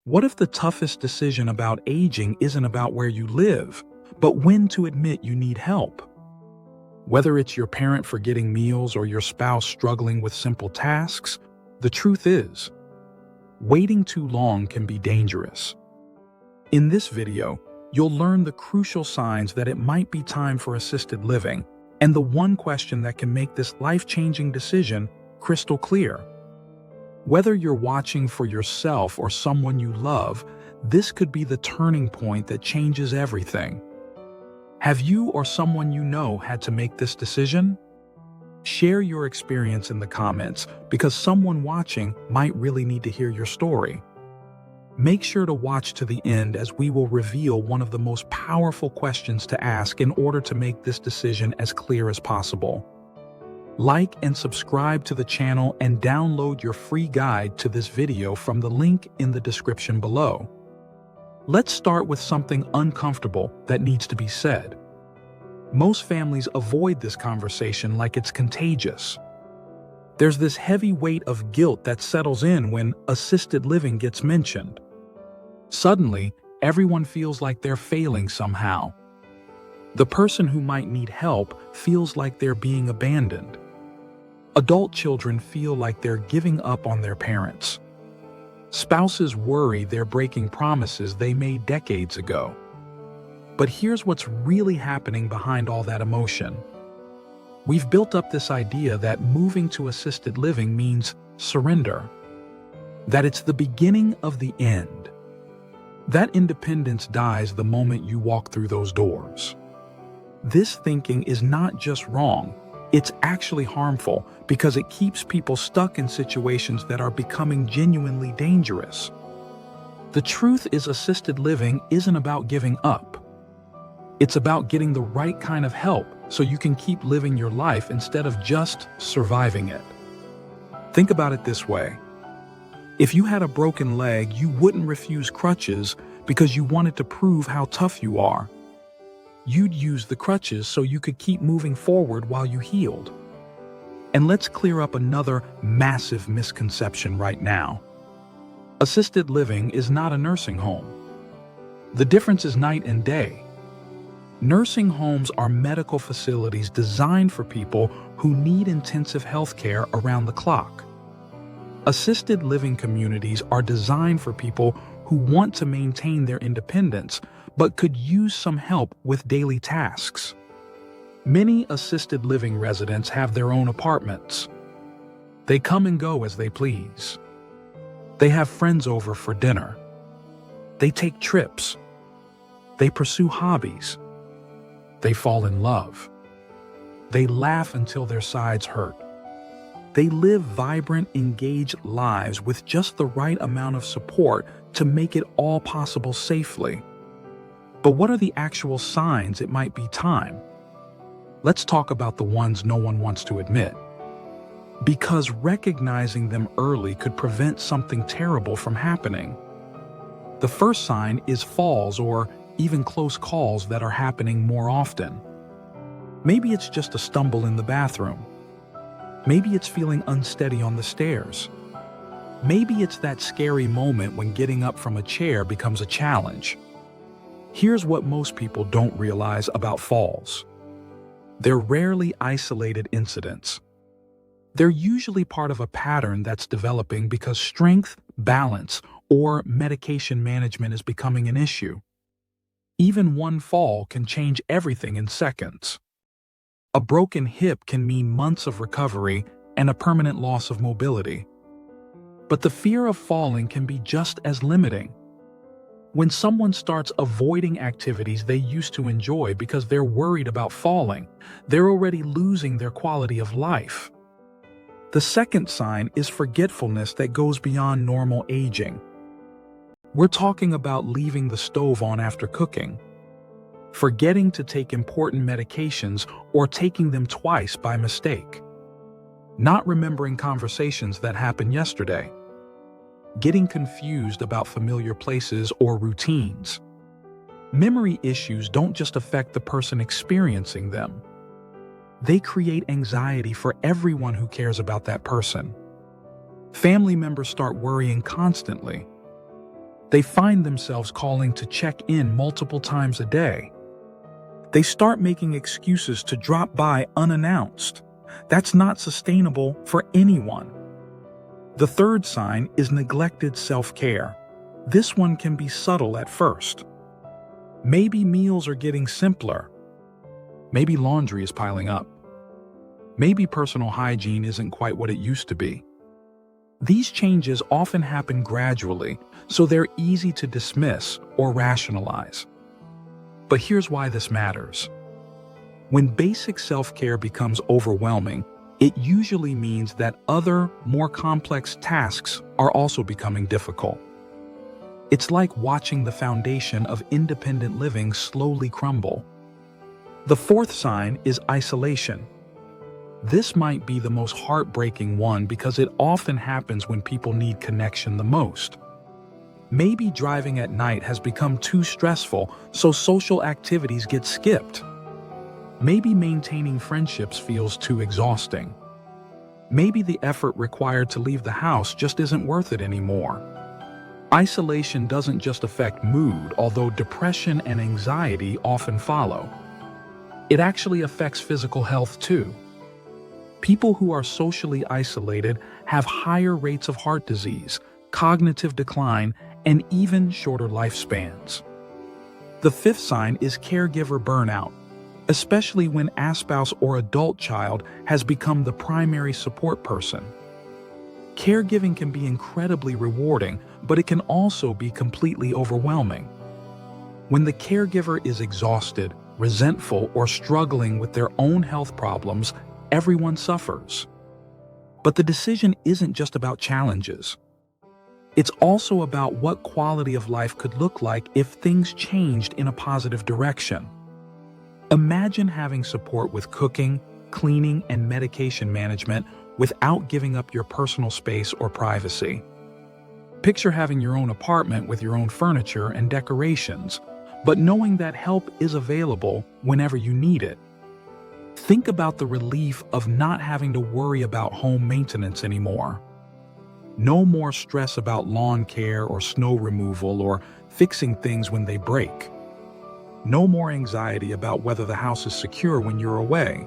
What if the toughest decision about aging isn't about where you live, but when to admit you need help? Whether it's your parent forgetting meals or your spouse struggling with simple tasks, the truth is, waiting too long can be dangerous. In this video, you'll learn the crucial signs that it might be time for assisted living and the one question that can make this life-changing decision crystal clear. Whether you're watching for yourself or someone you love, this could be the turning point that changes everything. Have you or someone you know had to make this decision? Share your experience in the comments because someone watching might really need to hear your story. Make sure to watch to the end as we will reveal one of the most powerful questions to ask in order to make this decision as clear as possible. Like and subscribe to the channel and download your free guide to this video from the link in the description below. Let's start with something uncomfortable that needs to be said. Most families avoid this conversation like it's contagious. There's this heavy weight of guilt that settles in when assisted living gets mentioned. Suddenly, everyone feels like they're failing somehow. The person who might need help feels like they're being abandoned. Adult children feel like they're giving up on their parents. Spouses worry they're breaking promises they made decades ago. But here's what's really happening behind all that emotion. We've built up this idea that moving to assisted living means surrender, that it's the beginning of the end. That independence dies the moment you walk through those doors. This thinking is not just wrong, it's actually harmful because it keeps people stuck in situations that are becoming genuinely dangerous. The truth is, assisted living isn't about giving up. It's about getting the right kind of help so you can keep living your life instead of just surviving it. Think about it this way. If you had a broken leg, you wouldn't refuse crutches because you wanted to prove how tough you are. You'd use the crutches so you could keep moving forward while you healed. And let's clear up another massive misconception right now. Assisted living is not a nursing home. The difference is night and day. Nursing homes are medical facilities designed for people who need intensive health care around the clock. Assisted living communities are designed for people who want to maintain their independence but could use some help with daily tasks. Many assisted living residents have their own apartments. They come and go as they please. They have friends over for dinner. They take trips. They pursue hobbies. They fall in love. They laugh until their sides hurt. They live vibrant, engaged lives with just the right amount of support to make it all possible safely. But what are the actual signs it might be time? Let's talk about the ones no one wants to admit. Because recognizing them early could prevent something terrible from happening. The first sign is falls or even close calls that are happening more often. Maybe it's just a stumble in the bathroom. Maybe it's feeling unsteady on the stairs. Maybe it's that scary moment when getting up from a chair becomes a challenge. Here's what most people don't realize about falls. They're rarely isolated incidents. They're usually part of a pattern that's developing because strength, balance, or medication management is becoming an issue. Even one fall can change everything in seconds. A broken hip can mean months of recovery and a permanent loss of mobility. But the fear of falling can be just as limiting. When someone starts avoiding activities they used to enjoy because they're worried about falling, they're already losing their quality of life. The second sign is forgetfulness that goes beyond normal aging. We're talking about leaving the stove on after cooking, forgetting to take important medications or taking them twice by mistake, not remembering conversations that happened yesterday, getting confused about familiar places or routines. Memory issues don't just affect the person experiencing them. They create anxiety for everyone who cares about that person. Family members start worrying constantly. They find themselves calling to check in multiple times a day. They start making excuses to drop by unannounced. That's not sustainable for anyone. The third sign is neglected self-care. This one can be subtle at first. Maybe meals are getting simpler. Maybe laundry is piling up. Maybe personal hygiene isn't quite what it used to be. These changes often happen gradually, so they're easy to dismiss or rationalize. But here's why this matters. When basic self-care becomes overwhelming, it usually means that other, more complex tasks are also becoming difficult. It's like watching the foundation of independent living slowly crumble. The fourth sign is isolation. This might be the most heartbreaking one because it often happens when people need connection the most. Maybe driving at night has become too stressful, so social activities get skipped. Maybe maintaining friendships feels too exhausting. Maybe the effort required to leave the house just isn't worth it anymore. Isolation doesn't just affect mood, although depression and anxiety often follow. It actually affects physical health too. People who are socially isolated have higher rates of heart disease, cognitive decline, and even shorter lifespans. The fifth sign is caregiver burnout, especially when a spouse or adult child has become the primary support person. Caregiving can be incredibly rewarding, but it can also be completely overwhelming. When the caregiver is exhausted, resentful, or struggling with their own health problems, everyone suffers. But the decision isn't just about challenges. It's also about what quality of life could look like if things changed in a positive direction. Imagine having support with cooking, cleaning, and medication management without giving up your personal space or privacy. Picture having your own apartment with your own furniture and decorations, but knowing that help is available whenever you need it. Think about the relief of not having to worry about home maintenance anymore. No more stress about lawn care or snow removal or fixing things when they break. No more anxiety about whether the house is secure when you're away.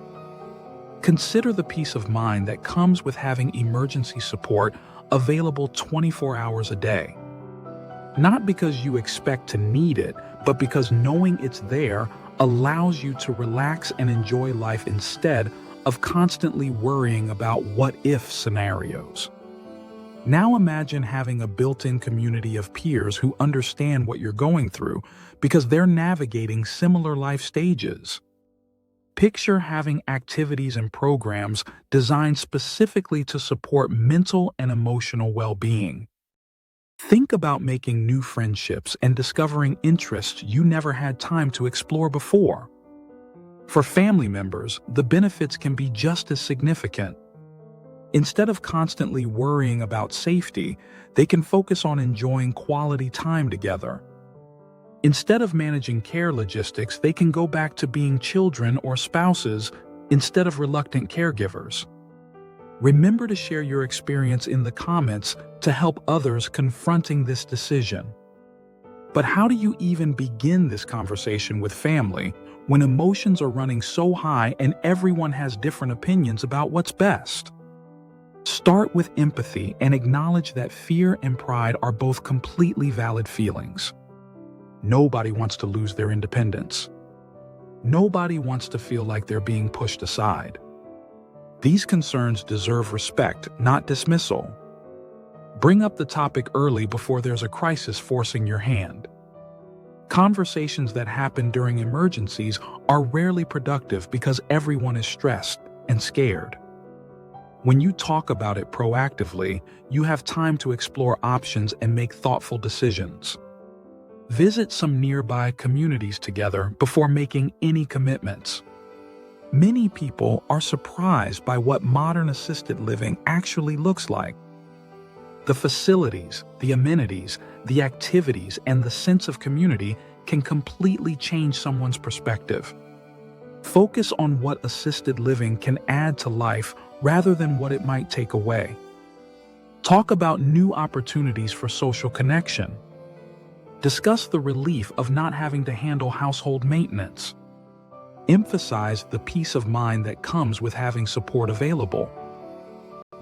Consider the peace of mind that comes with having emergency support available 24 hours a day. Not because you expect to need it, but because knowing it's there allows you to relax and enjoy life instead of constantly worrying about what-if scenarios. Now imagine having a built-in community of peers who understand what you're going through because they're navigating similar life stages. Picture having activities and programs designed specifically to support mental and emotional well-being. Think about making new friendships and discovering interests you never had time to explore before. For family members, the benefits can be just as significant. Instead of constantly worrying about safety, they can focus on enjoying quality time together. Instead of managing care logistics, they can go back to being children or spouses instead of reluctant caregivers. Remember to share your experience in the comments to help others confronting this decision. But how do you even begin this conversation with family when emotions are running so high and everyone has different opinions about what's best? Start with empathy and acknowledge that fear and pride are both completely valid feelings. Nobody wants to lose their independence. Nobody wants to feel like they're being pushed aside. These concerns deserve respect, not dismissal. Bring up the topic early before there's a crisis forcing your hand. Conversations that happen during emergencies are rarely productive because everyone is stressed and scared. When you talk about it proactively, you have time to explore options and make thoughtful decisions. Visit some nearby communities together before making any commitments. Many people are surprised by what modern assisted living actually looks like. The facilities, the amenities, the activities, and the sense of community can completely change someone's perspective. Focus on what assisted living can add to life rather than what it might take away. Talk about new opportunities for social connection. Discuss the relief of not having to handle household maintenance. Emphasize the peace of mind that comes with having support available.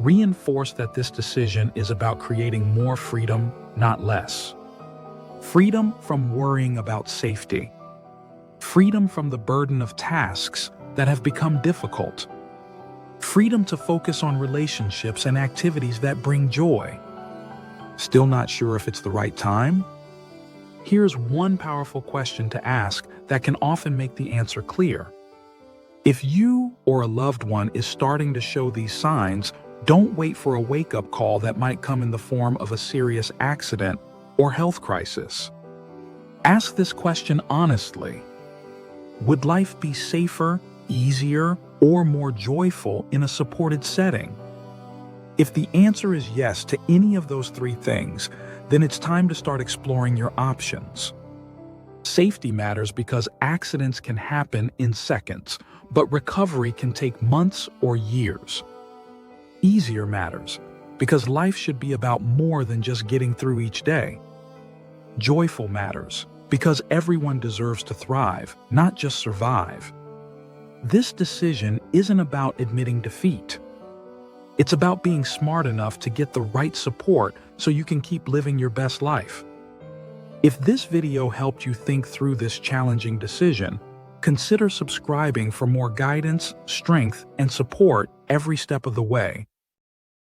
Reinforce that this decision is about creating more freedom, not less. Freedom from worrying about safety. Freedom from the burden of tasks that have become difficult. Freedom to focus on relationships and activities that bring joy. Still not sure if it's the right time? Here's one powerful question to ask that can often make the answer clear. If you or a loved one is starting to show these signs, don't wait for a wake-up call that might come in the form of a serious accident or health crisis. Ask this question honestly. Would life be safer, easier, or more joyful in a supported setting? If the answer is yes to any of those three things, then it's time to start exploring your options. Safety matters because accidents can happen in seconds, but recovery can take months or years. Easier matters because life should be about more than just getting through each day. Joyful matters because everyone deserves to thrive, not just survive. This decision isn't about admitting defeat. It's about being smart enough to get the right support so you can keep living your best life. If this video helped you think through this challenging decision, consider subscribing for more guidance, strength, and support every step of the way.